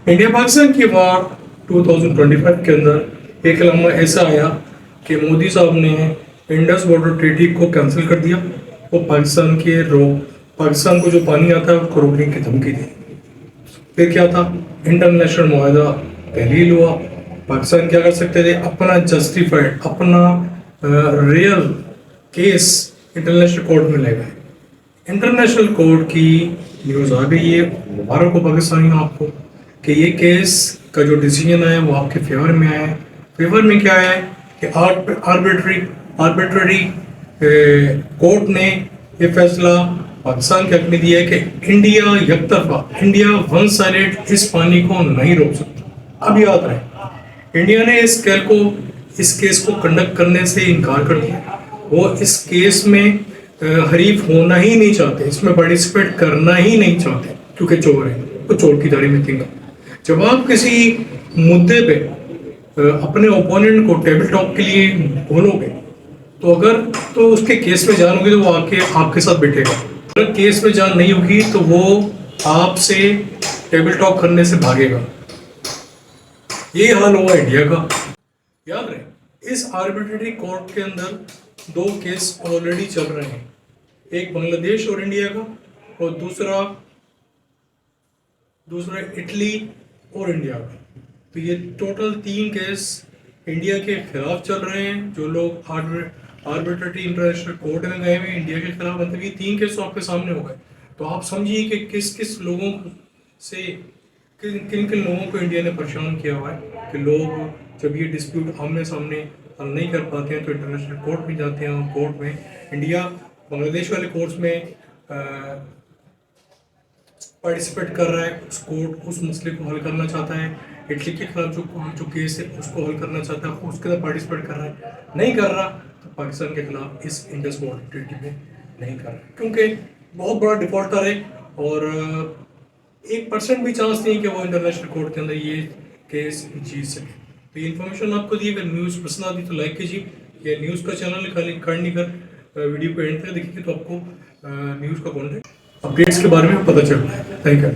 India Pakistan की वार 2025 के अंदर एक लम्हा ऐसा आया कि मोदी साहब ने इंडस वाटर ट्रीटी को कैंसिल कर दिया। वो पाकिस्तान को जो पानी आता है उसको रोकने की धमकी दी। फिर क्या था, इंटरनेशनल मुआहदा तहलील हुआ। पाकिस्तान क्या कर सकते थे, अपना जस्टिफाइड, अपना रियल केस इंटरनेशनल कोर्ट में ले गए। इंटरनेशनल कोर्ट की न्यूज़ आ गई है, मुबारक हो पाकिस्तानियों आपको, कि ये केस का जो डिसीजन है वो आपके फेवर में आया है। फेवर में क्या है कि आर्बिट्ररी कोर्ट ने ये फैसला पाकिस्तान के हक में दिया है कि इंडिया यकतरफा, इंडिया वन साइडेड इस पानी को नहीं रोक सकता। अब याद रहे, इंडिया ने इस केस को कंडक्ट करने से इनकार कर दिया। वो इस केस में हरीफ होना ही नहीं चाहते, इसमें पार्टिसिपेट करना ही नहीं चाहते, क्योंकि चोर है, तो चोर की दाढ़ी में तिनका। जब आप किसी मुद्दे पे अपने ओपोनेंट को टेबल टॉक के लिए बोलोगे तो उसके केस में जान होगी तो वो आपके साथ बैठेगा। अगर केस में जान नहीं होगी तो वो आपसे टेबल टॉक करने से भागेगा। ये हाल हुआ इंडिया का। याद रहे, इस आर्बिट्रेटरी कोर्ट के अंदर 2 केस ऑलरेडी चल रहे हैं, एक बांग्लादेश और इंडिया का, और दूसरा इटली और इंडिया का। तो ये टोटल 3 केस इंडिया के खिलाफ चल रहे हैं। जो लोग आर्बिट्रेटरी इंटरनेशनल कोर्ट में गए हुए इंडिया के खिलाफ, मतलब ये 3 केस तो आपके सामने हो गए। तो आप समझिए कि किन किन लोगों को इंडिया ने परेशान किया हुआ है कि लोग जब ये डिस्प्यूट आमने सामने हल नहीं कर पाते हैं तो इंटरनेशनल कोर्ट में जाते हैं। और कोर्ट में इंडिया बांग्लादेश वाले कोर्ट्स में पार्टिसिपेट कर रहा है, उस मसले को हल करना चाहता है। इटली के खिलाफ जो केस है उसको हल करना चाहता है, उसके अंदर पार्टिसिपेट कर रहा है। नहीं कर रहा तो पाकिस्तान के खिलाफ इस इंडस वाटर ट्रीटी में नहीं कर रहा, क्योंकि बहुत बड़ा डिफॉल्टर है और 1% भी चांस नहीं कि वो इंटरनेशनल कोर्ट के अंदर ये केस जीत सके। तो ये इन्फॉर्मेशन आपको दी। अगर न्यूज़ पसंद आती तो लाइक कीजिए। ये न्यूज़ का चैनल है, खाली करनी कर वीडियो को एंड तक देखिए तो आपको न्यूज़ का कॉन्टेंट अपडेट्स के बारे में पता चल रहा है। Thank you.